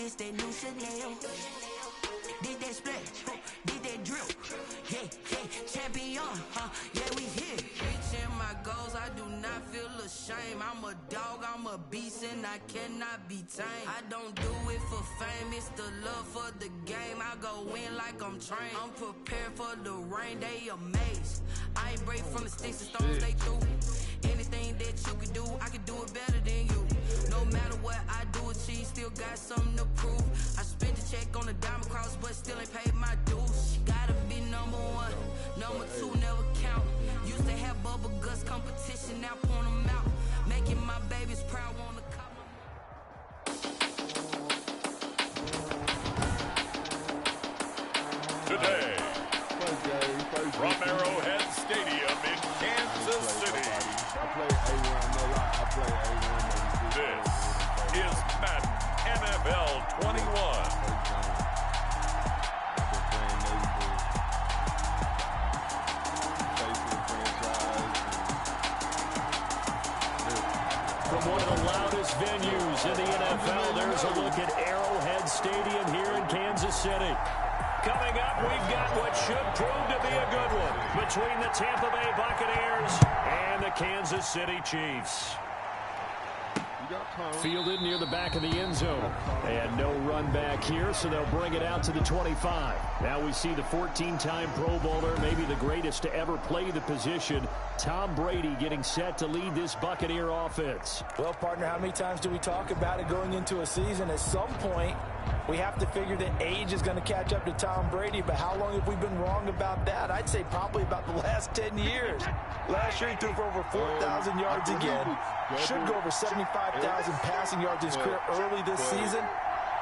this that new Chanel. Did that splash, did that drip. Yeah, champion, yeah, we here. Reaching my goals, I do not feel ashamed. I'm a dog, I'm a beast, and I cannot be tamed. I don't do it for fame, it's the love for the game. I go in like I'm trained. I'm prepared for the rain, they amazed. I ain't break from the sticks and stones, they through. Anything that you can do, I can do it better than you. No matter what I do, achieve, still got something to prove. I spent the check on the diamond cross, but still ain't paid my dues. Gotta be number one, number two never count. Used to have bubble guts competition, now point them out. Making my babies proud, wanna call them. Today, from Arrowhead Stadium in Kansas City. This is Madden NFL 21. From one of the loudest venues in the NFL, there's a look at Arrowhead Stadium here in Kansas City. Coming up, we've got what should prove to be a good one between the Tampa Bay Buccaneers and the Kansas City Chiefs. Fielded near the back of the end zone. And no run back here, so they'll bring it out to the 25. Now we see the 14-time Pro Bowler, maybe the greatest to ever play the position, Tom Brady, getting set to lead this Buccaneer offense. Well, partner, how many times do we talk about it going into a season? At some point, we have to figure that age is going to catch up to Tom Brady, but how long have we been wrong about that? I'd say probably about the last 10 years. Last year, he threw for over 4,000 yards again. Should go over 75,000 passing yards in his career early this season.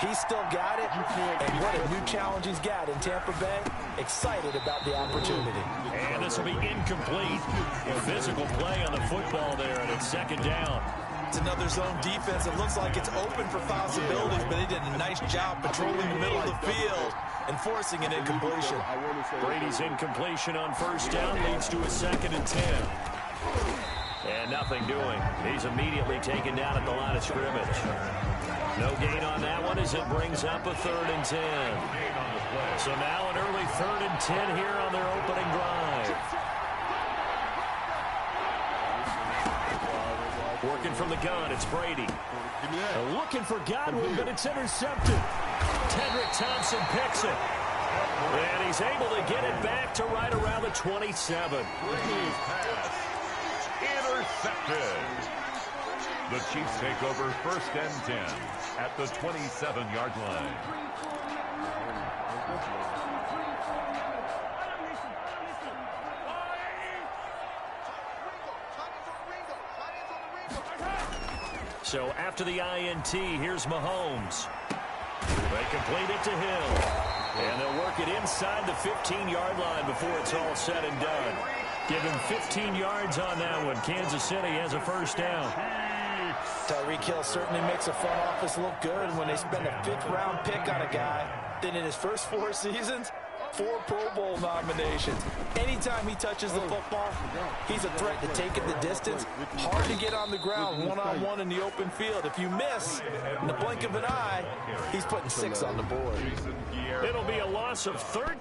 He's still got it, and what a new challenge he's got in Tampa Bay. Excited about the opportunity. And this will be incomplete. A physical play on the football there, and it's second down. It's another zone defense. It looks like it's open for possibilities, but they did a nice job patrolling the middle of the field and forcing an incompletion. Brady's incompletion on first down leads to a 2nd and 10. And nothing doing. He's immediately taken down at the line of scrimmage. No gain on that one as it brings up a 3rd and 10. So now an early 3rd and 10 here on their opening drive. Working from the gun, it's Brady. Looking for Godwin, but it's intercepted. Tedrick Thompson picks it. And he's able to get it back to right around the 27. Intercepted. The Chiefs take over 1st and 10 at the 27-yard line. So after the INT, here's Mahomes. They complete it to Hill. And they'll work it inside the 15-yard line before it's all said and done. Give him 15 yards on that one. Kansas City has a 1st down. Tyreek Hill certainly makes a front office look good when they spend a 5th-round pick on a guy. Then in his first 4 seasons, 4 Pro Bowl nominations. Anytime he touches the football, he's a threat to take it the distance. Hard to get on the ground one-on-one in the open field. If you miss, in the blink of an eye, he's putting 6 on the board. It'll be a loss of 3rd.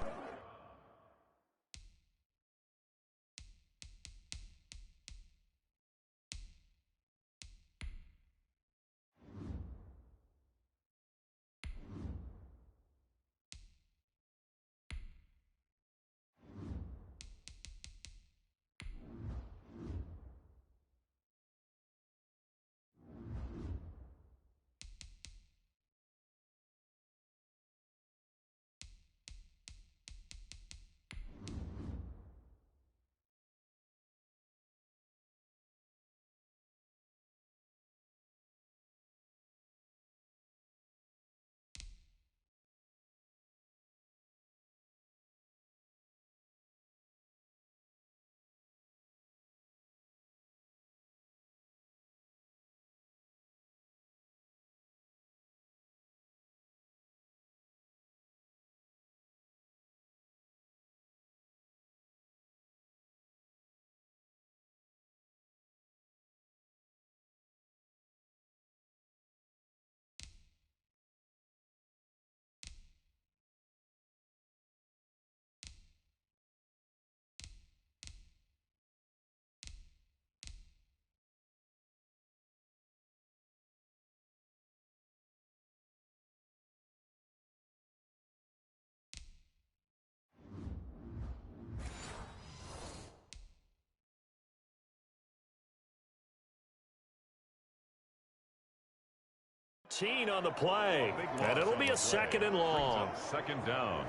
13 on the play. And it'll be a second and long. Second down.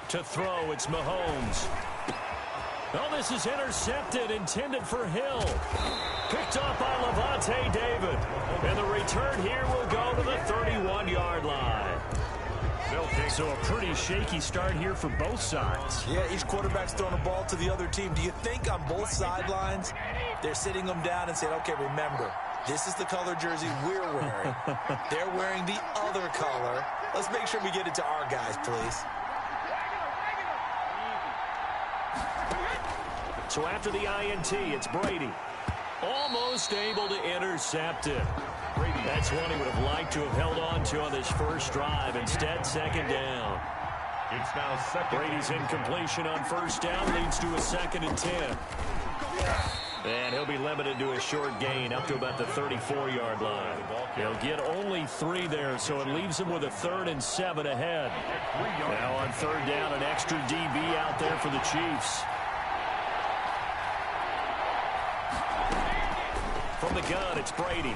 To throw, it's Mahomes. Oh, this is intercepted, intended for Hill. Picked off by Lavonte David. And the return here will go to the 31-yard line. So a pretty shaky start here for both sides. Yeah, each quarterback's throwing a ball to the other team. Do you think on both sidelines they're sitting them down and saying, okay, remember, this is the color jersey we're wearing. They're wearing the other color. Let's make sure we get it to our guys, please. So after the INT, it's Brady. Almost able to intercept it. That's one he would have liked to have held on to on this first drive. Instead, second down. It's now second. Brady's incompletion on first down leads to a 2nd and 10. And he'll be limited to a short gain up to about the 34-yard line. He'll get only 3 there, so it leaves him with a 3rd and 7 ahead. Now on third down, an extra DB out there for the Chiefs. From the gun, it's Brady.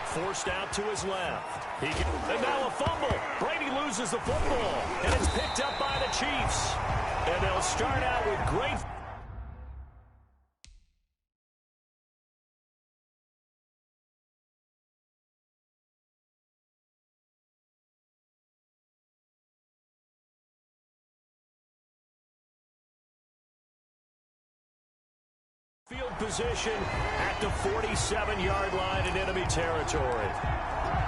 Forced out to his left. And now a fumble. Brady loses the football. And it's picked up by the Chiefs. And they'll start out with great field position at the 47-yard line in enemy territory.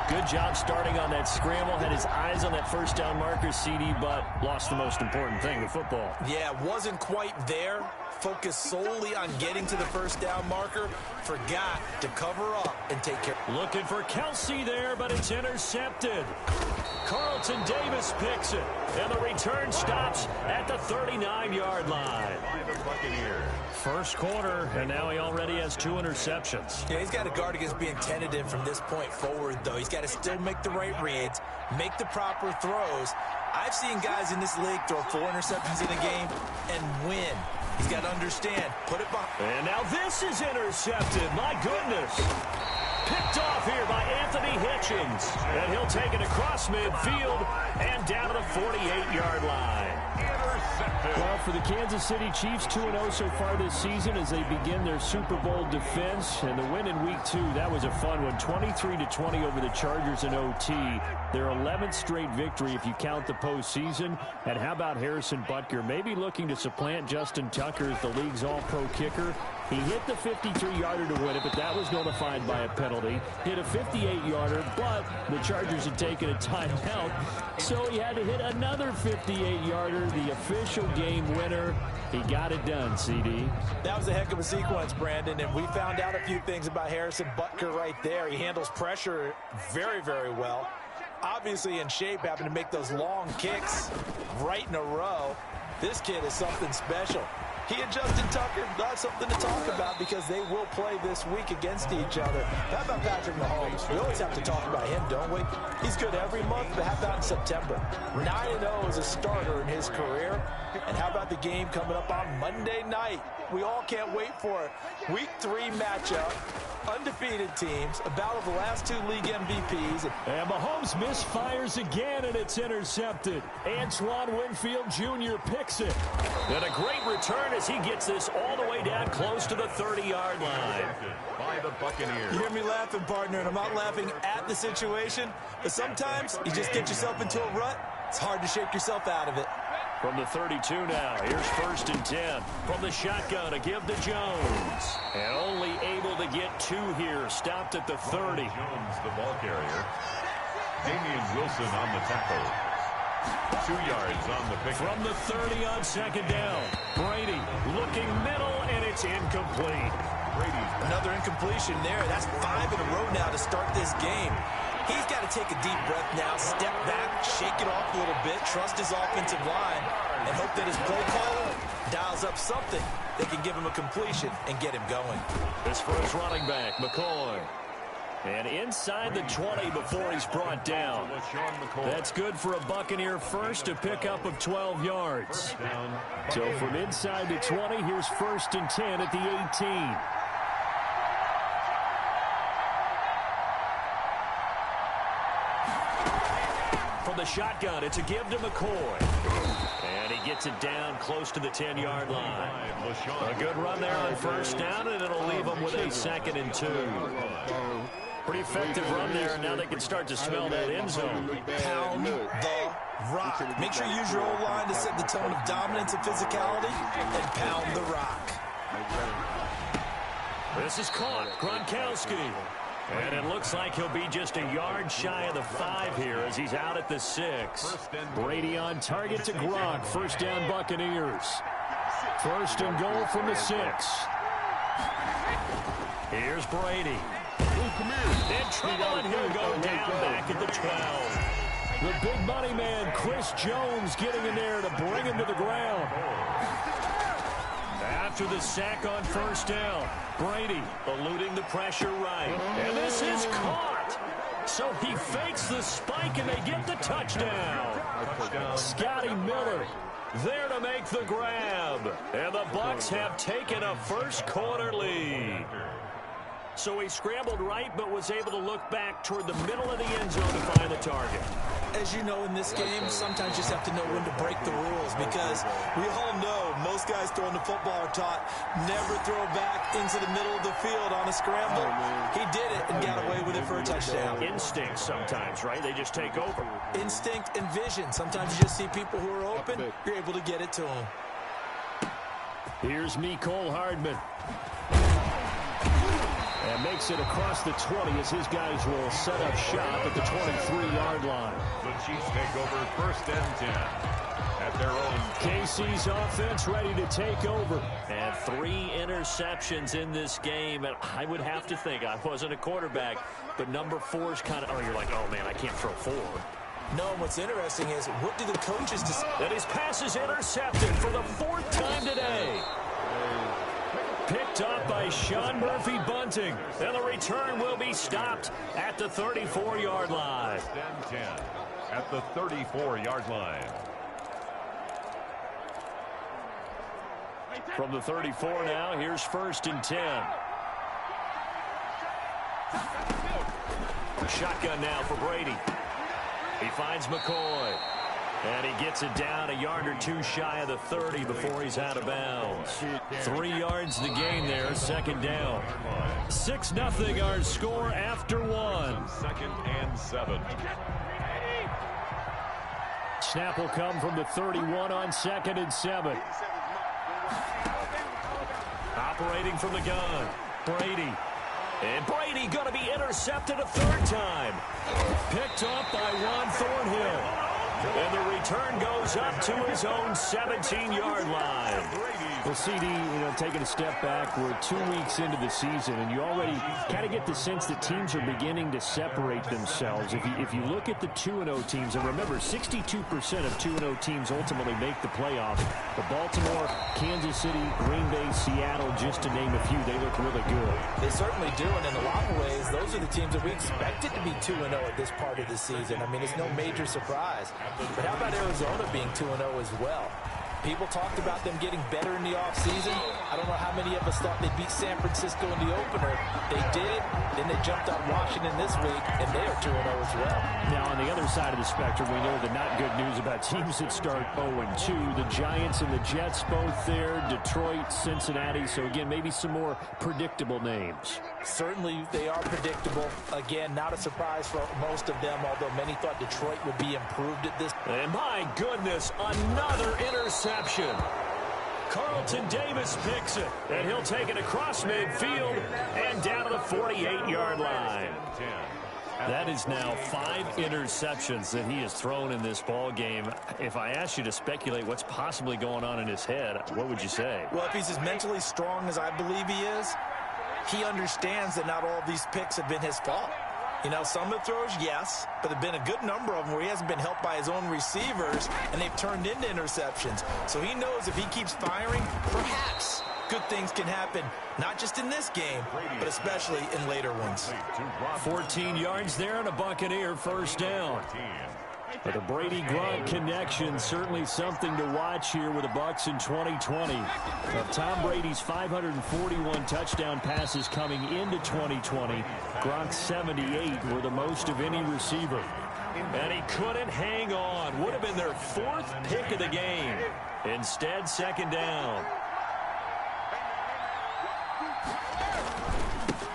Good job starting on that scramble. Had his eyes on that first down marker, CD, but lost the most important thing, the football. Yeah, wasn't quite there. Focused solely on getting to the first down marker. Forgot to cover up and take care. Looking for Kelsey there, but it's intercepted. Carlton Davis picks it, and the return stops at the 39-yard line. First quarter, and now he already has 2 interceptions. Yeah, he's got to guard against being tentative from this point forward, though. He's got to still make the right reads, make the proper throws. I've seen guys in this league throw 4 interceptions in a game and win. He's got to understand, put it behind. And now this is intercepted. My goodness. Picked off here by Anthony Hitchens. And he'll take it across midfield and down to the 48-yard line. Well, for the Kansas City Chiefs, 2-0 so far this season as they begin their Super Bowl defense. And the win in Week 2, that was a fun one. 23-20 over the Chargers in OT. Their 11th straight victory if you count the postseason. And how about Harrison Butker? Maybe looking to supplant Justin Tucker as the league's all-pro kicker. He hit the 53-yarder to win it, but that was notified by a penalty. Hit a 58-yarder, but the Chargers had taken a timeout, so he had to hit another 58-yarder, the official game winner. He got it done, CD. That was a heck of a sequence, Brandon, and we found out a few things about Harrison Butker right there. He handles pressure very, very well. Obviously in shape, having to make those long kicks right in a row. This kid is something special. He and Justin Tucker, not something to talk about because they will play this week against each other. How about Patrick Mahomes? We always have to talk about him, don't we? He's good every month, but how about in September? 9-0 as a starter in his career. And how about the game coming up on Monday night? We all can't wait for it. Week 3 matchup. Undefeated teams, a battle of the last 2 league MVPs. And Mahomes misfires again, and it's intercepted. Antoine Winfield Jr. picks it. And a great return as he gets this all the way down close to the 30-yard line. By the Buccaneers. You hear me laughing, partner, and I'm not laughing at the situation, but sometimes you just get yourself into a rut. It's hard to shake yourself out of it. From the 32 now, here's 1st and 10. From the shotgun, a give to Jones. And only able to get 2 here. Stopped at the 30. Jones, the ball carrier. Damian Wilson on the tackle. 2 yards on the pick. From the 30 on 2nd down. Brady looking middle, and it's incomplete. Brady's Another incompletion there. That's 5 in a row now to start this game. He's got to take a deep breath now, step back, shake it off a little bit, trust his offensive line, and hope that his play caller dials up something that can give him a completion and get him going. This first running back, McCoy. And inside the 20 before he's brought down. That's good for a Buccaneer first, a pickup of 12 yards. So from inside the 20, here's 1st and 10 at the 18. From the shotgun, it's a give to McCoy. And he gets it down close to the 10-yard line. A good run there on 1st down, and it'll leave him with a 2nd and 2. Pretty effective run there, and now they can start to smell that end zone. Pound the rock. Make sure you use your O-line to set the tone of dominance and physicality, and pound the rock. This is caught. Gronkowski. And it looks like he'll be just a yard shy of the 5 here as he's out at the 6. Brady on target to Gronk. 1st down Buccaneers. 1st and goal from the 6. Here's Brady. In trouble, and he'll go down back at the 12. The big money man, Chris Jones, getting in there to bring him to the ground. After the sack on 1st down, Brady eluding the pressure right. And this is caught. So he fakes the spike, and they get the touchdown. Scotty Miller there to make the grab. And the Bucs have taken a first-quarter lead. So he scrambled right, but was able to look back toward the middle of the end zone to find the target. As you know, in this game, sometimes you just have to know when to break the rules, because we all know most guys throwing the football are taught never throw back into the middle of the field on a scramble. He did it and got away with it for a touchdown. Instinct sometimes, right? They just take over. Instinct and vision. Sometimes you just see people who are open, you're able to get it to them. Here's Mecole Hardman. And makes it across the 20 as his guys will set up shop at the 23-yard line. The Chiefs take over 1st and 10 at their own. KC's offense ready to take over. And 3 interceptions in this game. And I would have to think, I wasn't a quarterback, but number 4 is kind of, you're like, oh, man, I can't throw 4. No, what's interesting is, what do the coaches decide? And his pass is intercepted for the 4th time today. Picked up by Sean Murphy Bunting. And the return will be stopped at the 34-yard line. 10 at the 34-yard line. From the 34 now, here's 1st and 10. Shotgun now for Brady. He finds McCoy. And he gets it down a yard or 2 shy of the 30 before he's out of bounds. 3 yards to gain there, 2nd down. 6-0 our score after 1. 2nd and 7. Snap will come from the 31 on 2nd and 7. Operating from the gun, Brady. And Brady going to be intercepted a 3rd time. Picked off by Juan Thornhill. And the return goes up to his own 17-yard line. Well, CD, taking a step back, we're 2 weeks into the season, and you already kind of get the sense that teams are beginning to separate themselves. If you look at the 2-0 teams, and remember, 62% of 2-0 teams ultimately make the playoffs. The Baltimore, Kansas City, Green Bay, Seattle, just to name a few, they look really good. They certainly do, and in a lot of ways, those are the teams that we expected to be 2-0 at this part of the season. I mean, it's no major surprise. But how about Arizona being 2-0 as well? People talked about them getting better in the offseason. I don't know how many of us thought they'd beat San Francisco in the opener. They did. Then they jumped on Washington this week, and they are 2-0 as well. Now, on the other side of the spectrum, we know the not good news about teams that start 0-2. The Giants and the Jets both there. Detroit, Cincinnati. So, again, maybe some more predictable names. Certainly, they are predictable. Again, not a surprise for most of them, although many thought Detroit would be improved at this. And my goodness, another interception. Carlton Davis picks it, and he'll take it across midfield and down to the 48-yard line. That is now 5 interceptions that he has thrown in this ball game. If I asked you to speculate what's possibly going on in his head, what would you say? Well, if he's as mentally strong as I believe he is, he understands that not all of these picks have been his fault. Some of the throws, yes, but there have been a good number of them where he hasn't been helped by his own receivers, and they've turned into interceptions. So he knows if he keeps firing, perhaps good things can happen, not just in this game, but especially in later ones. 14 yards there and a Buccaneer first down. But the Brady-Gronk connection, certainly something to watch here with the Bucs in 2020. Of Tom Brady's 541 touchdown passes coming into 2020, Gronk's 78 were the most of any receiver. And he couldn't hang on. Would have been their 4th pick of the game. Instead, second down.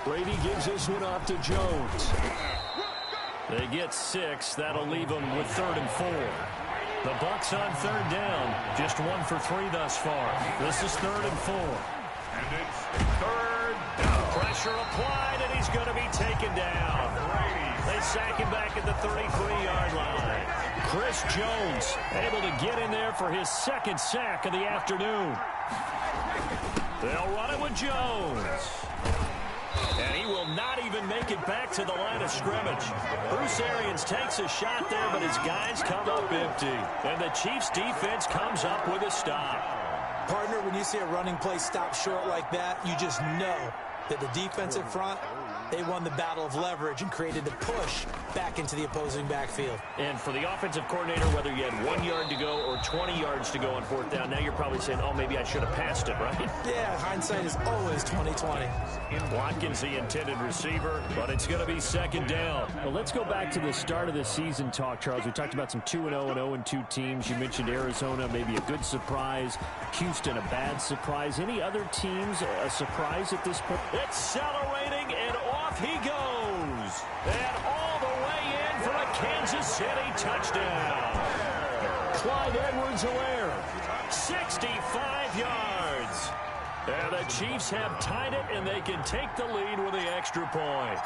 Brady gives this one off to Jones. They get 6. That'll leave them with 3rd and 4. The Bucs on 3rd down. Just 1 for 3 thus far. This is 3rd and 4. And it's 3rd down. Pressure applied, and he's going to be taken down. They sack him back at the 33-yard line. Chris Jones able to get in there for his 2nd sack of the afternoon. They'll run it with Jones. And he will not even make it back to the line of scrimmage. Bruce Arians takes a shot there, but his guys come up empty. And the Chiefs defense comes up with a stop. Partner, when you see a running play stop short like that, you just know that the defensive front, they won the battle of leverage and created a push back into the opposing backfield. And for the offensive coordinator, whether you had 1 yard to go or 20 yards to go on 4th down, now you're probably saying, oh, maybe I should have passed it, right? Yeah, hindsight is always 20/20. Watkins, the intended receiver, but it's going to be 2nd down. Well, let's go back to the start of the season talk, Charles. We talked about some 2-0 and 0-2 teams. You mentioned Arizona, maybe a good surprise. Houston, a bad surprise. Any other teams a surprise at this point? Accelerating, and off he goes. And all the way in for a Kansas City touchdown. Clyde Edwards-Helaire, 65 yards. And the Chiefs have tied it, and they can take the lead with the extra point.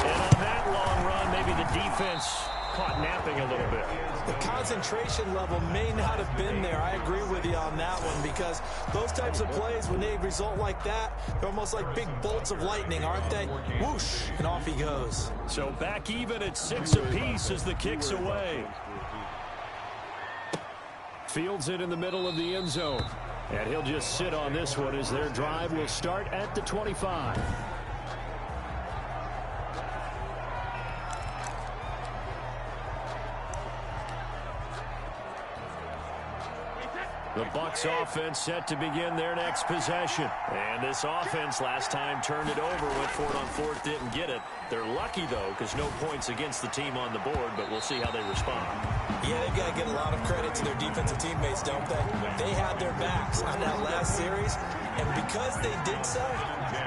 And on that long run, maybe the defense caught napping a little bit. The concentration level may not have been there. I agree with you on that one, because those types of plays, when they result like that, they're almost like big bolts of lightning, aren't they? Whoosh, and off he goes. So back even at 6 apiece as the kick's away. Fields it in the middle of the end zone. And he'll just sit on this one as their drive will start at the 25. The Bucs offense set to begin their next possession. And this offense last time turned it over, went for it on 4th, didn't get it. They're lucky, though, because no points against the team on the board, but we'll see how they respond. Yeah, they've got to get a lot of credit to their defensive teammates, don't they? They had their backs on that last series, and because they did so,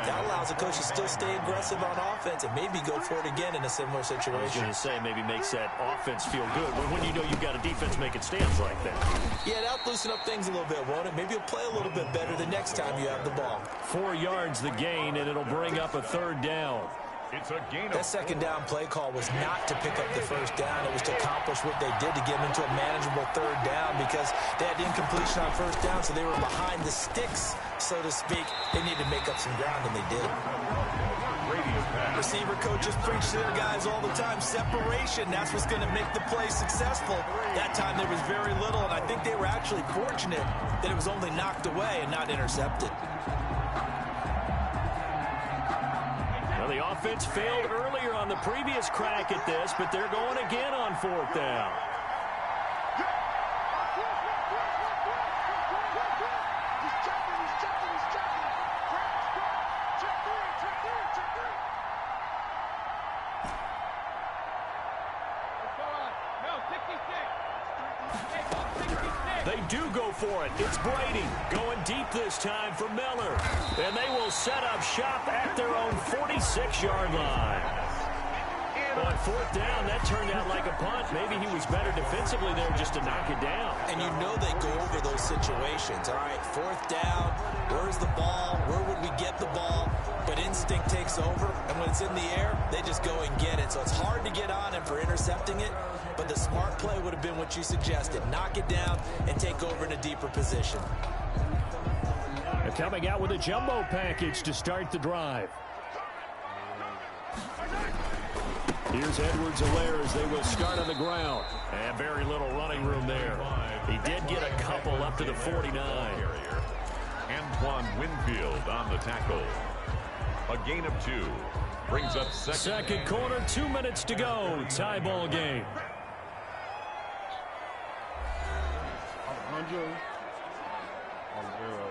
that allows the coach to still stay aggressive on offense and maybe go for it again in a similar situation. I was going to say, maybe makes that offense feel good, but when you know you've got a defense making stands like that. Yeah, that'll loosen up things a little bit, won't it? Maybe you'll play a little bit better the next time you have the ball. 4 yards the gain, and it'll bring up a 3rd down. It's a gain of that 2nd down play call was not to pick up the 1st down. It was to accomplish what they did to get them into a manageable 3rd down, because they had incompletion on 1st down, so they were behind the sticks, so to speak. They needed to make up some ground, and they did. Receiver coaches preach to their guys all the time. Separation, that's what's going to make the play successful. That time there was very little, and I think they were actually fortunate that it was only knocked away and not intercepted. Well, the offense failed earlier on the previous crack at this, but they're going again on 4th down. They do go for it. It's Brady going deep this time for Miller. And they will set up shop at their own 46-yard line. On 4th down, that turned out like a punt. Maybe he was better defensively there just to knock it down. And you know they go over those situations. All right, 4th down, where's the ball? Where would we get the ball? But instinct takes over, and when it's in the air, they just go and get it. So it's hard to get on him for intercepting it, but the smart play would have been what you suggested. Knock it down and take over in a deeper position. They're coming out with a jumbo package to start the drive. Here's Edwards-Helaire as they will start on the ground. And very little running room there. He did get a couple up to the 49. Antoine Winfield on the tackle. A gain of 2 brings up second quarter, 2 minutes to go. Tie ball game. 100 on zeros.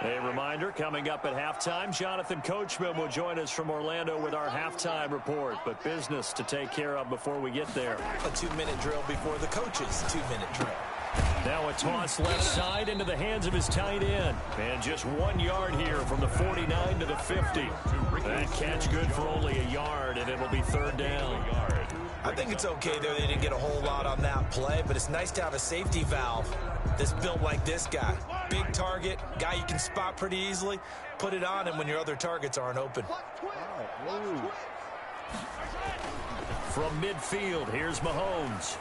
A reminder, coming up at halftime, Jonathan Coachman will join us from Orlando with our halftime report. But business to take care of before we get there. A 2-minute drill before the coach's 2-minute drill. Now a toss left side into the hands of his tight end. And just 1 yard here from the 49 to the 50. That catch good for only a yard, and it'll be third down. I think it's okay there. They didn't get a whole lot on that play, but it's nice to have a safety valve that's built like this guy. Big target, guy you can spot pretty easily. Put it on him when your other targets aren't open. From midfield, here's Mahomes.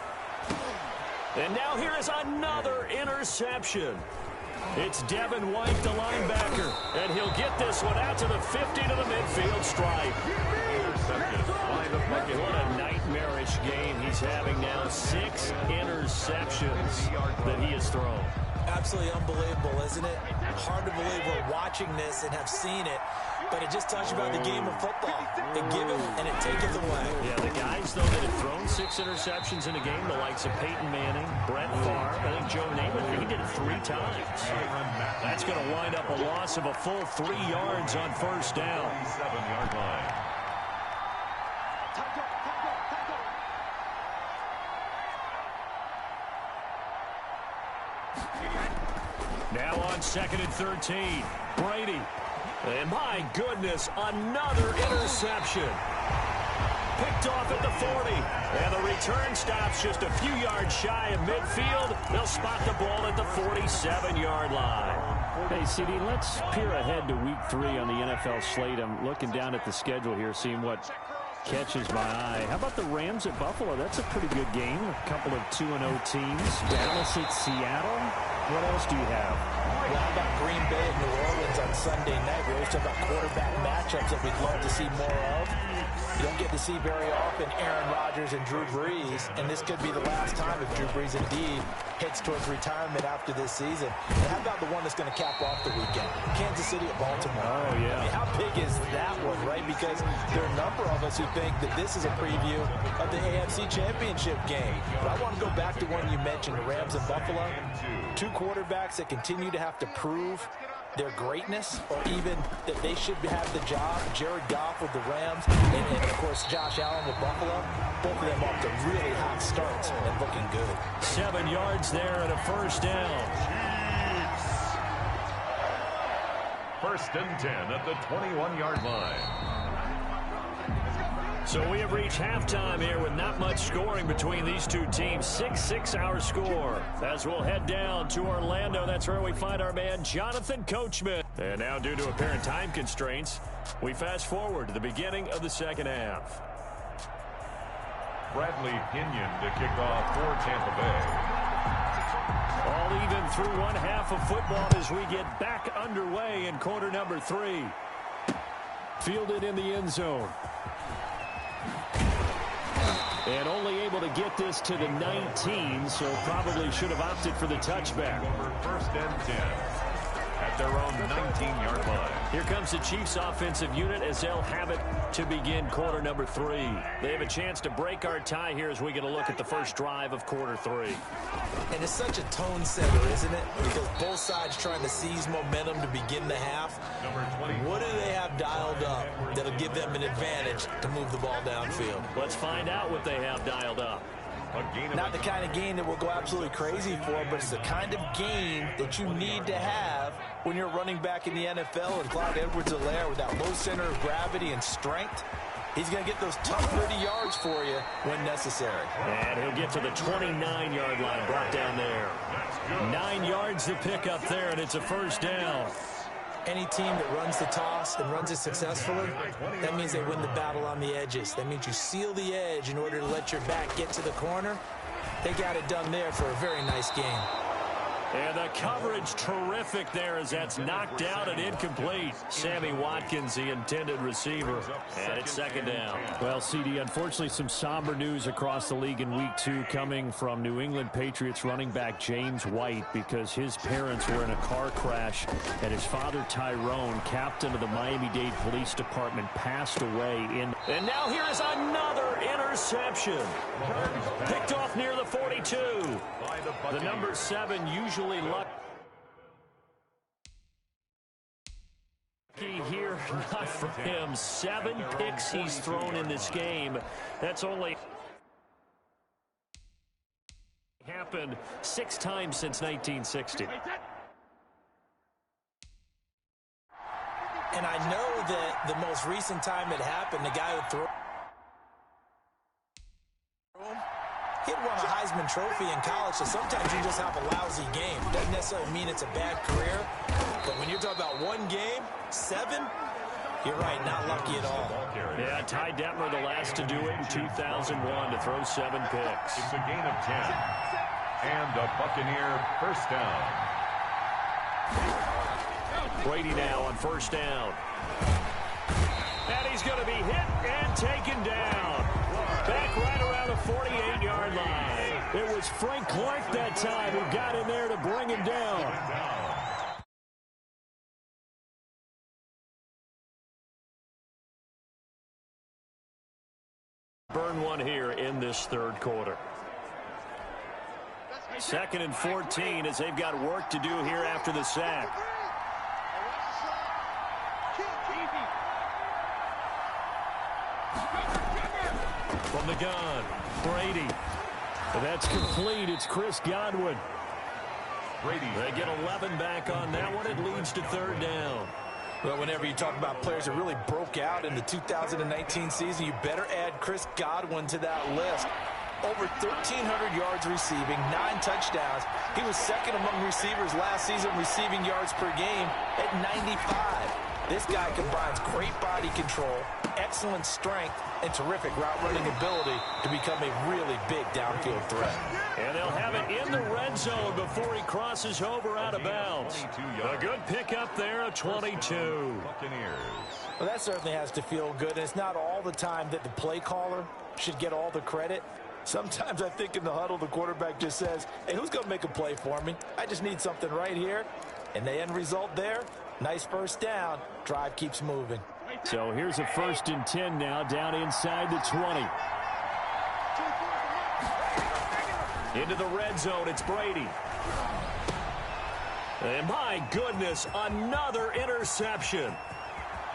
And now here is another interception. It's Devin White, the linebacker, and he'll get this one out to the 50 to the midfield stripe. What a nightmarish game he's having now. 6 interceptions that he has thrown. Absolutely unbelievable, isn't it? Hard to believe we're watching this and have seen it, but it just talks about the game of football. They give it and it taketh away. Yeah, the guys, though, that have thrown 6 interceptions in a game, the likes of Peyton Manning, Brett Favre, I think Joe Namath, he did it 3 times. That's going to wind up a loss of a full 3 yards on first down. 7-yard line. Now on 2nd and 13, Brady. And my goodness, another interception. Picked off at the 40. And the return stops just a few yards shy of midfield. They'll spot the ball at the 47-yard line. Hey, CD, let's peer ahead to week 3 on the NFL slate. I'm looking down at the schedule here, seeing what catches my eye. How about the Rams at Buffalo? That's a pretty good game. A couple of 2-0 teams. Dallas at Seattle. What else do you have? Well, how about Green Bay at New Orleans on Sunday night? We always talk about quarterback matchups that we'd love to see more of. You don't get to see very often Aaron Rodgers and Drew Brees, and this could be the last time if Drew Brees indeed heads towards retirement after this season. And how about the one that's going to cap off the weekend? Kansas City at Baltimore. Oh, yeah. I mean, how big is that one, right? Because there are a number of us who think that this is a preview of the AFC Championship game. But I want to go back to one you mentioned, the Rams and Buffalo. 2 quarterbacks that continue to have to prove their greatness, or even that they should have the job. Jared Goff with the Rams, and of course Josh Allen with Buffalo. Both of them off to really hot starts and looking good. 7 yards there and a first down. First and 10 at the 21-yard line. So we have reached halftime here with not much scoring between these two teams. 6-6 our score. As we'll head down to Orlando, that's where we find our man Jonathan Coachman. And now, due to apparent time constraints, we fast forward to the beginning of the second half. Bradley Pinion to kick off for Tampa Bay. All even through one half of football as we get back underway in quarter number 3. Fielded in the end zone. And only able to get this to the 19, so probably should have opted for the touchback. Over first and 10 at their own 19-yard line. Here comes the Chiefs offensive unit as they'll have it to begin quarter number 3. They have a chance to break our tie here as we get a look at the first drive of quarter 3. And it's such a tone setter, isn't it? Because both sides trying to seize momentum to begin the half. What do they have dialed up that'll give them an advantage to move the ball downfield? Let's find out what they have dialed up. Not the kind of game that we'll go absolutely crazy for, but it's the kind of game that you need to have when you're running back in the NFL. And Clyde Edwards-Helaire with that low center of gravity and strength, he's going to get those tough 30 yards for you when necessary. And he'll get to the 29-yard line, brought down there. 9 yards to pick up there, and it's a first down. Any team that runs the toss and runs it successfully, that means they win the battle on the edges. That means you seal the edge in order to let your back get to the corner. They got it done there for a very nice game. And the coverage terrific there as that's knocked out and incomplete. Sammy Watkins, the intended receiver. And it's second down. Well, CD, unfortunately some somber news across the league in week 2 coming from New England Patriots running back James White because his parents were in a car crash and his father Tyrone, captain of the Miami-Dade Police Department, passed away in. And now here is another interception. Picked off near the 42. The number 7 usually lucky here, not for him. 7 picks he's thrown in this game. That's only happened 6 times since 1960. And I know that the most recent time it happened, the guy who threw he'd won a Heisman Trophy in college, so sometimes you just have a lousy game. Doesn't necessarily mean it's a bad career, but when you're talking about one game, 7, you're right, not lucky at all. Yeah, Ty Detmer the last to do it in 2001 to throw 7 picks. It's a gain of 10. And a Buccaneer first down. Brady now on first down. And he's going to be hit and taken down. Back right around the 48-yard line. It was Frank Clark that time who got in there to bring him down. Burn one here in this third quarter. 2nd and 14 as they've got work to do here after the sack. From the gun, Brady. That's complete. It's Chris Godwin. Brady. They get 11 back on that one. It leads to 3rd down. Well, whenever you talk about players that really broke out in the 2019 season, you better add Chris Godwin to that list. Over 1,300 yards receiving, 9 touchdowns. He was 2nd among receivers last season receiving yards per game at 95. This guy combines great body control, excellent strength, and terrific route running ability to become a really big downfield threat. And they'll have it in the red zone before he crosses over out of bounds. A good pickup there, a 22. Buccaneers. Well, that certainly has to feel good, and it's not all the time that the play caller should get all the credit. Sometimes I think in the huddle, the quarterback just says, hey, who's going to make a play for me? I just need something right here. And the end result there, nice first down. Drive keeps moving. So here's a 1st and 10 now, down inside the 20. Into the red zone, it's Brady. And my goodness, another interception.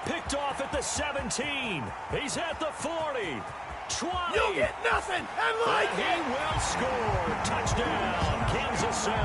Picked off at the 17. He's at the 40. 20. You'll get nothing. And he will score. Touchdown, Kansas City.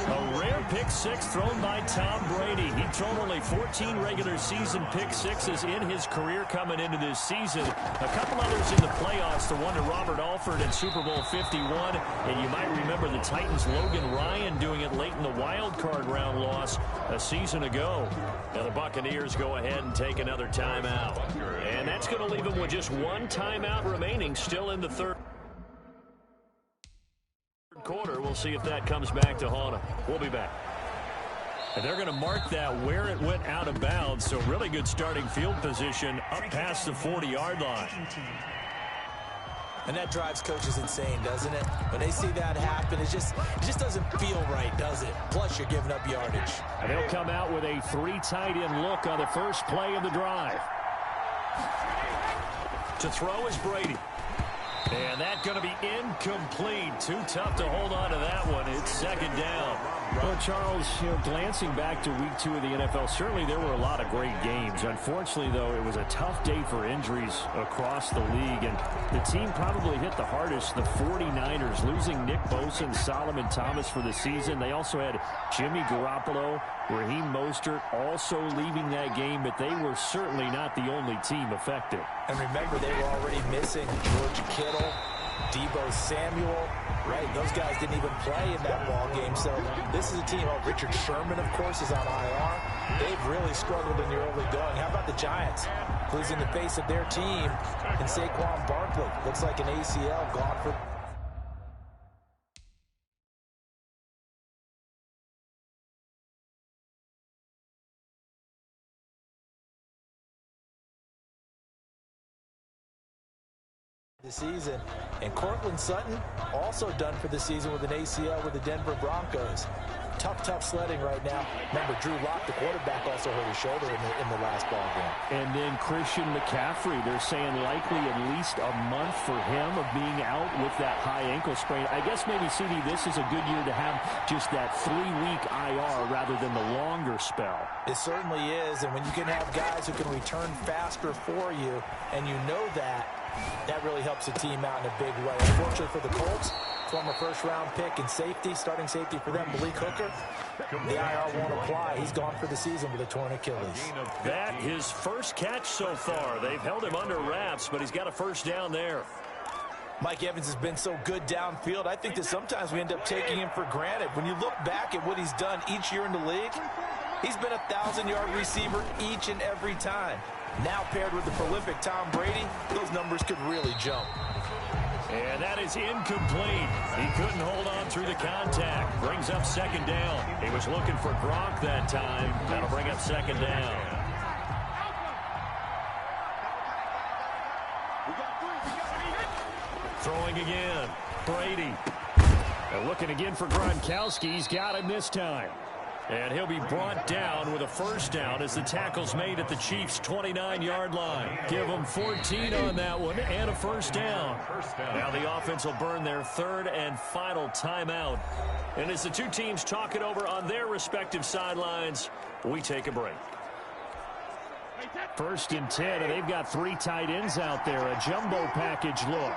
A rare pick 6 thrown by Tom Brady. He'd thrown only 14 regular season pick 6s in his career coming into this season. A couple others in the playoffs, the one to Robert Alford in Super Bowl 51. And you might remember the Titans' Logan Ryan doing it late in the wild card round loss a season ago. Now the Buccaneers go ahead and take another timeout. And that's going to leave them with just 1 timeout remaining, still in the third quarter. We'll see if that comes back to haunt them. We'll be back. And they're going to mark that where it went out of bounds, so really good starting field position up past the 40-yard line. And that drives coaches insane, doesn't it? When they see that happen, it just doesn't feel right, does it? Plus, you're giving up yardage. And they'll come out with a 3 tight end look on the first play of the drive. To throw is Brady. And that's going to be incomplete. Too tough to hold on to that one. It's 2nd down. Well, Charles, glancing back to week 2 of the NFL, certainly there were a lot of great games. Unfortunately, though, it was a tough day for injuries across the league, and the team probably hit the hardest, the 49ers, losing Nick Bosa and Solomon Thomas for the season. They also had Jimmy Garoppolo, Raheem Mostert also leaving that game, but they were certainly not the only team affected. And remember, they were already missing George Kittle, Deebo Samuel, right? Those guys didn't even play in that ball game. So this is a team. Oh, Richard Sherman, of course, is on IR. They've really struggled in the early going. How about the Giants? Losing the face of their team. And Saquon Barkley looks like an ACL gone for The season, and Cortland Sutton also done for the season with an ACL with the Denver Broncos. Tough sledding right now. Remember, Drew Lock, the quarterback, also hurt his shoulder in the last ball game. And then Christian McCaffrey, they're saying likely at least a month for him of being out with that high ankle sprain. I guess maybe, CD, this is a good year to have just that 3-week IR rather than the longer spell. It certainly is, and when you can have guys who can return faster for you, and you know that really helps the team out in a big way. Unfortunately for the Colts, former first-round pick and safety, starting safety for them, Malik Hooker, the IR won't apply. He's gone for the season with a torn Achilles. That his first catch so far. They've held him under wraps, but he's got a first down there. Mike Evans has been so good downfield. I think that sometimes we end up taking him for granted. When you look back at what he's done each year in the league, he's been a 1,000-yard receiver each and every time. Now paired with the prolific Tom Brady, those numbers could really jump. And that is incomplete. He couldn't hold on through the contact. Brings up second down. He was looking for Gronk that time. That'll bring up second down. Throwing again. Brady. And looking again for Gronkowski. He's got him this time. And he'll be brought down with a first down as the tackle's made at the Chiefs' 29-yard line. Give them 14 on that one and a first down. Now the offense will burn their third and final timeout. And as the two teams talk it over on their respective sidelines, we take a break. 1st and 10, and they've got 3 tight ends out there. A jumbo package look.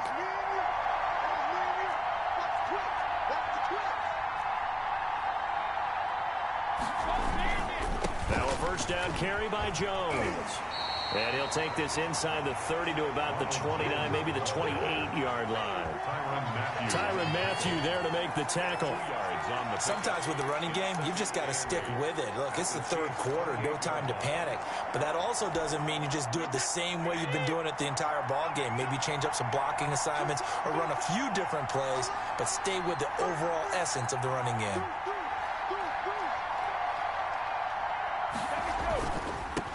First down carry by Jones. And he'll take this inside the 30 to about the 29, maybe the 28-yard line. Tyrann Mathieu there to make the tackle. Sometimes with the running game, you've just got to stick with it. Look, it's the 3rd quarter, no time to panic. But that also doesn't mean you just do it the same way you've been doing it the entire ball game. Maybe change up some blocking assignments or run a few different plays, but stay with the overall essence of the running game.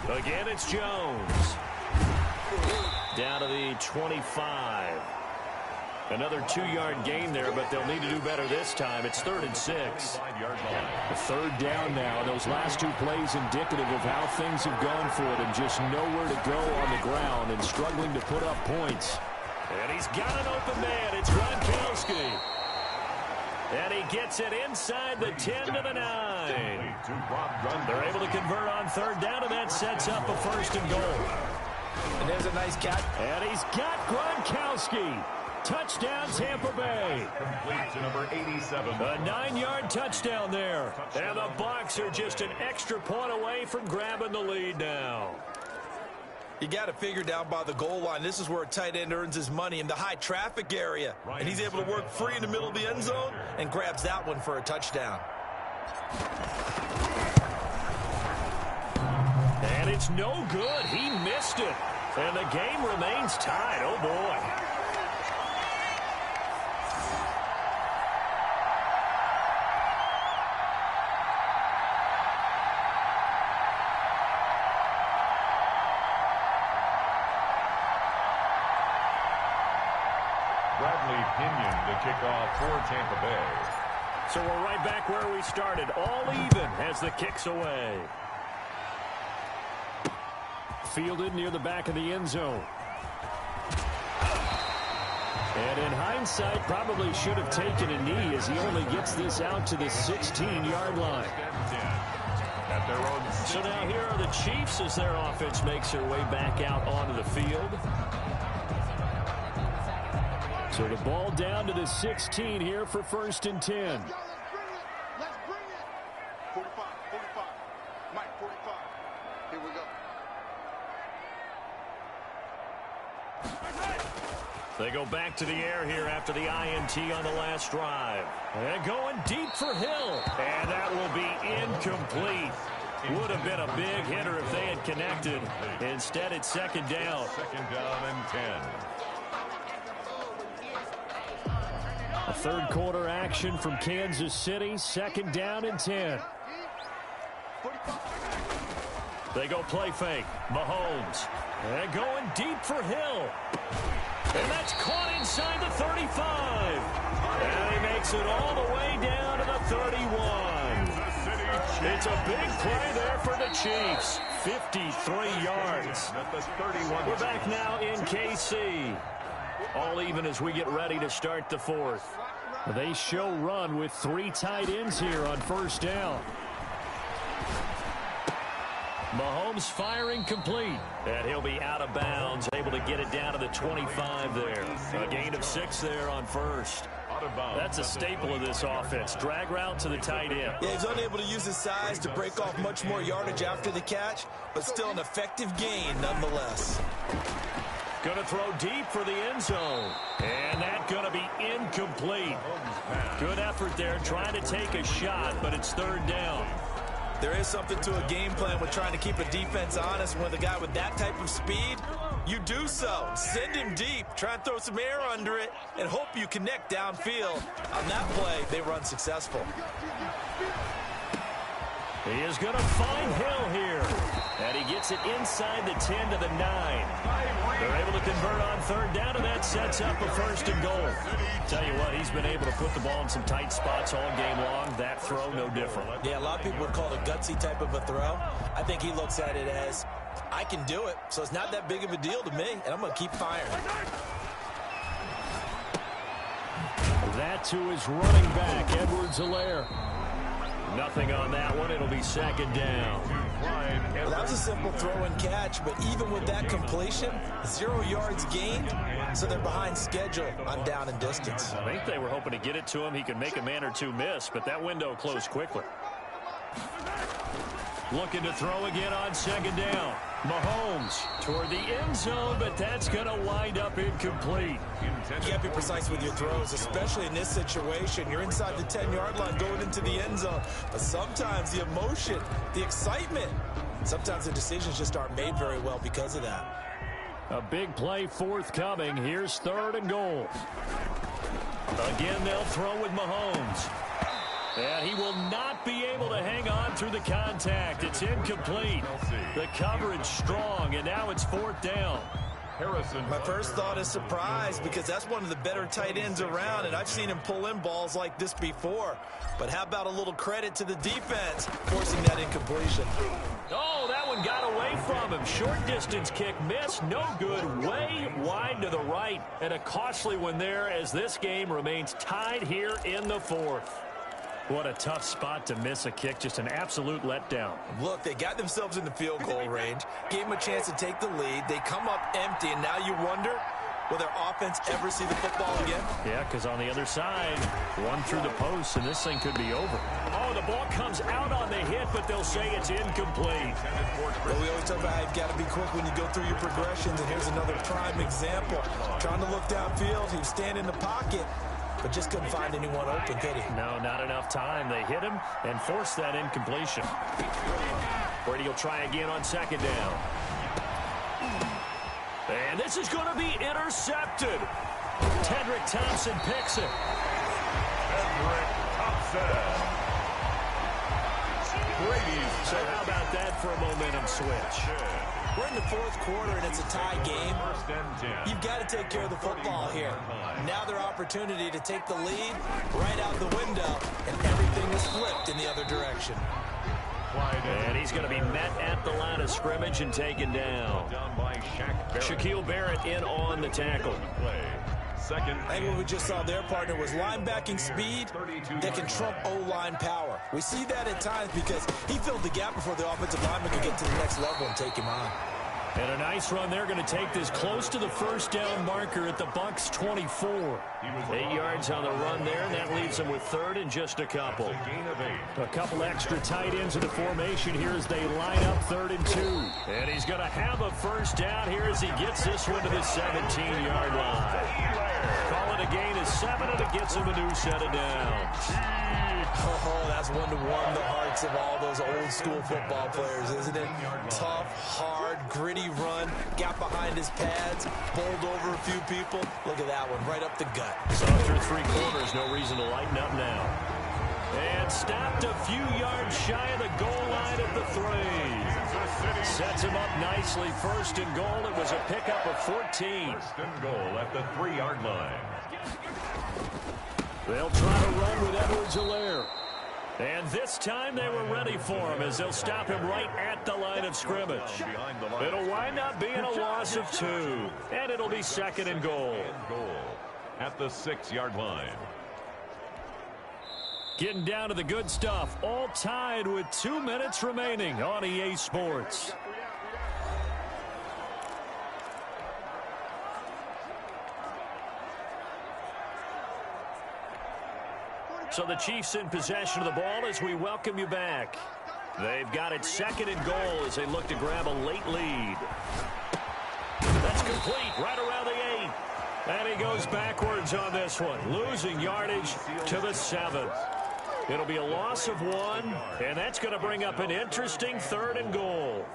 Again, it's Jones. Down to the 25. Another 2-yard gain there, but they'll need to do better this time. It's 3rd and 6. A 3rd down now. Those last 2 plays indicative of how things have gone for them. Just nowhere to go on the ground and struggling to put up points. And he's got an open man. It's Gronkowski. And he gets it inside the 10 to the 9. They're able to convert on 3rd down, and that sets up a 1st and goal. And there's a nice catch. And he's got Gronkowski. Touchdown, Tampa Bay. Complete to number 87. A 9-yard touchdown there. And the Bucs are just an extra point away from grabbing the lead now. You got to figure down by the goal line. This is where a tight end earns his money, in the high traffic area. And he's able to work free in the middle of the end zone and grabs that one for a touchdown. And it's no good. He missed it. And the game remains tied. Oh, boy. Bradley Pinion to kick off for Tampa Bay. So we're right back where we started. All even as the kick's away. Fielded near the back of the end zone. And in hindsight, probably should have taken a knee as he only gets this out to the 16-yard line. At their own. So now here are the Chiefs as their offense makes their way back out onto the field. So the ball down to the 16 here for 1st and 10. Let's bring it. 45. Mike, 45. Here we go. They go back to the air here after the INT on the last drive. And going deep for Hill. And that will be incomplete. Would have been a big hitter if they had connected. Instead, it's 2nd down. 2nd down and 10. A 3rd quarter action from Kansas City. 2nd down and 10. They go play fake. Mahomes. And going deep for Hill. And that's caught inside the 35. And he makes it all the way down to the 31. It's a big play there for the Chiefs. 53 yards. We're back now in KC. All even as we get ready to start the fourth. They show run with 3 tight ends here on first down. Mahomes firing complete. And he'll be out of bounds, able to get it down to the 25 there. A gain of 6 there on first. That's a staple of this offense. Drag route to the tight end. Yeah, he's unable to use his size to break off much more yardage after the catch, but still an effective gain nonetheless. Going to throw deep for the end zone. And that's going to be incomplete. Good effort there trying to take a shot, but it's third down. There is something to a game plan with trying to keep a defense honest. With a guy with that type of speed, you do so. Send him deep, try and throw some air under it, and hope you connect downfield. On that play, they run successful. He is going to find Hill here. And he gets it inside the 10 to the 9. They're able to convert on third down, and that sets up a first and goal. Tell you what, he's been able to put the ball in some tight spots all game long. That throw, no different. Yeah, a lot of people would call it a gutsy type of a throw. I think he looks at it as, I can do it, so it's not that big of a deal to me, and I'm going to keep firing. That to his running back, Edwards-Helaire. Nothing on that one. It'll be second down. Well, that was a simple throw and catch, but even with that completion, 0 yards gained, so they're behind schedule on down and distance. I think they were hoping to get it to him. He could make a man or two miss, but that window closed quickly. Looking to throw again on second down. Mahomes toward the end zone, but that's going to wind up incomplete. You got to be precise with your throws, especially in this situation. You're inside the 10-yard line going into the end zone. But sometimes the emotion, the excitement, sometimes the decisions just aren't made very well because of that. A big play forthcoming. Here's third and goal. Again, they'll throw with Mahomes. And he will not be able to hang on through the contact. It's incomplete. The coverage strong, and now it's fourth down. My first thought is surprise, because that's one of the better tight ends around, and I've seen him pull in balls like this before. But how about a little credit to the defense forcing that incompletion? Oh, that one got away from him. Short distance kick missed. No good. Way wide to the right. And a costly one there as this game remains tied here in the fourth. What a tough spot to miss a kick. Just an absolute letdown. Look, they got themselves in the field goal range, gave them a chance to take the lead. They come up empty, and now you wonder, will their offense ever see the football again? Yeah, because on the other side, one through the post, and this thing could be over. Oh, the ball comes out on the hit, but they'll say it's incomplete. Well, we always talk about how you've got to be quick when you go through your progressions, and here's another prime example. Trying to look downfield, he was standing in the pocket, but just couldn't find anyone open, could he? No, not enough time. They hit him and forced that incompletion. Brady will try again on second down. And this is going to be intercepted. Tedrick Thompson picks it. Tedrick Thompson. Brady's. So how about that for a momentum switch? We're in the fourth quarter, and it's a tie game. First and 10. You've got to take care of the football here. Now their opportunity to take the lead right out the window, and everything is flipped in the other direction. And he's going to be met at the line of scrimmage and taken down. By Shaquille Barrett in on the tackle. Second. I think what we just saw their partner was linebacking speed that can trump O-line power. We see that at times because he filled the gap before the offensive lineman could get to the next level and take him on. And a nice run. They're going to take this close to the first down marker at the Bucks 24. 8 yards on the run there, and that leaves them with third and just a couple. A couple extra tight ends in the formation here as they line up 3rd and 2. And he's going to have a first down here as he gets this one to the 17-yard line. Call it a gain of 7, and it gets him a new set of downs. Oh, that's one to warm the hearts of all those old-school football players, isn't it? Tough, hard, gritty run, got behind his pads, bowled over a few people. Look at that one, right up the gut. So through 3 quarters, no reason to lighten up now. And stopped a few yards shy of the goal line at the 3. Sets him up nicely. First and goal. It was a pickup of 14. First and goal at the 3-yard line. They'll try to run with Edwards-Helaire. And this time they were ready for him as they'll stop him right at the line of scrimmage. It'll wind up being a loss of 2. And it'll be second and goal. At the 6-yard line. Getting down to the good stuff. All tied with 2 minutes remaining on EA Sports. So the Chiefs in possession of the ball as we welcome you back. They've got it second and goal as they look to grab a late lead. That's complete right around the 8. And he goes backwards on this one, losing yardage to the 7. It'll be a loss of 1, and that's going to bring up an interesting third and goal.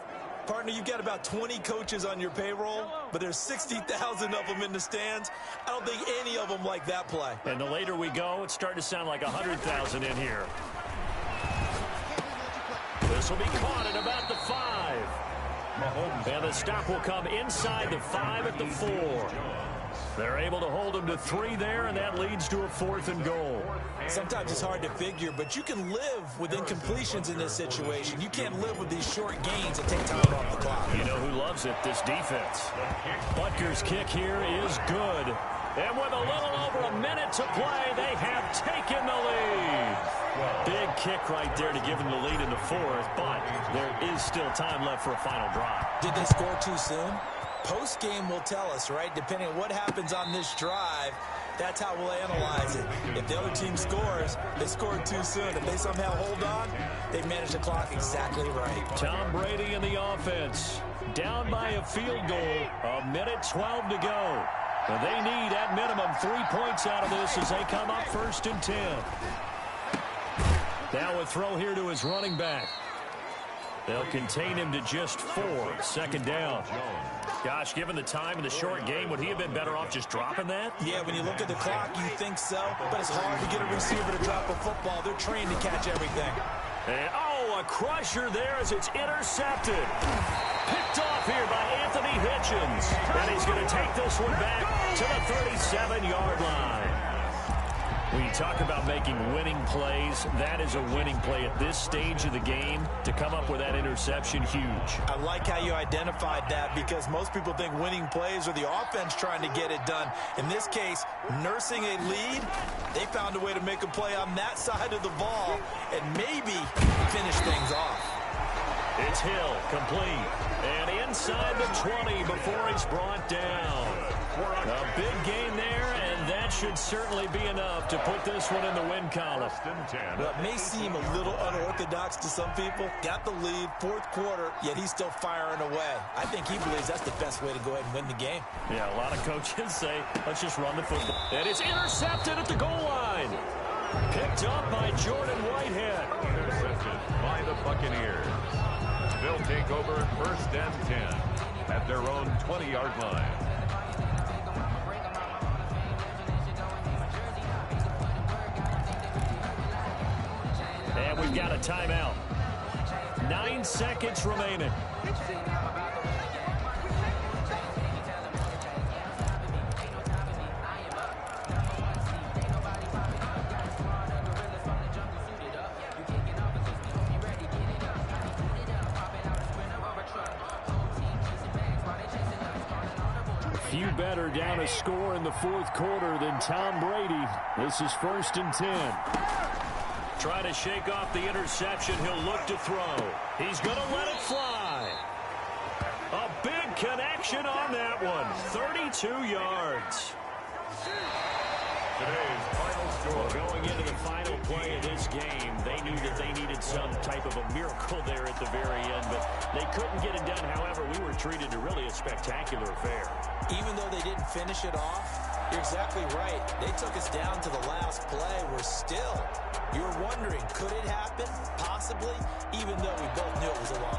Partner, you've got about 20 coaches on your payroll, but there's 60,000 of them in the stands. I don't think any of them like that play. And the later we go, it's starting to sound like 100,000 in here. This will be caught at about the 5. And the stop will come inside the 5 at the 4. They're able to hold him to 3 there, and that leads to a 4th and goal. Sometimes it's hard to figure, but you can live with incompletions in this situation. You can't live with these short gains that take time off the clock. You know who loves it? This defense. Butker's kick here is good. And with a little over a minute to play, they have taken the lead. Big kick right there to give them the lead in the 4th, but there is still time left for a final drive. Did they score too soon? Post-game will tell us, right? Depending on what happens on this drive, that's how we'll analyze it. If the other team scores, they scored too soon. If they somehow hold on, they manage the clock exactly right. Tom Brady in the offense. Down by a field goal. A minute 12 to go. And they need, at minimum, 3 points out of this as they come up 1st and 10. Now a throw here to his running back. They'll contain him to just 4. Second down. Gosh, given the time in the short game, would he have been better off just dropping that? Yeah, when you look at the clock, you think so. But it's hard to get a receiver to drop a football. They're trained to catch everything. And, a crusher there as it's intercepted. Picked off here by Anthony Hitchens. And he's going to take this one back to the 37-yard line. When you talk about making winning plays, that is a winning play at this stage of the game. To come up with that interception, huge. I like how you identified that because most people think winning plays are the offense trying to get it done. In this case, nursing a lead, they found a way to make a play on that side of the ball and maybe finish things off. It's Hill, complete. And inside the 20 before he's brought down. A big gain there, and that should certainly be enough to put this one in the win column. Well, it may seem a little unorthodox to some people. Got the lead, 4th quarter, yet he's still firing away. I think he believes that's the best way to go ahead and win the game. Yeah, a lot of coaches say, let's just run the football. And it's intercepted at the goal line. Picked up by Jordan Whitehead. Intercepted by the Buccaneers. They'll take over 1st and 10 at their own 20-yard line. And we've got a timeout. 9 seconds remaining. Few better down a score in the 4th quarter than Tom Brady. This is 1st and 10. Try to shake off the interception. He'll look to throw. He's going to let it fly. A big connection on that one. 32 yards. Today's final score. Well, going into the final play of this game, they knew that they needed some type of a miracle there at the very end, but they couldn't get it done. However, we were treated to really a spectacular affair. Even though they didn't finish it off, you're exactly right. They took us down to the last play. You're wondering, could it happen? Possibly, even though we both knew it was a long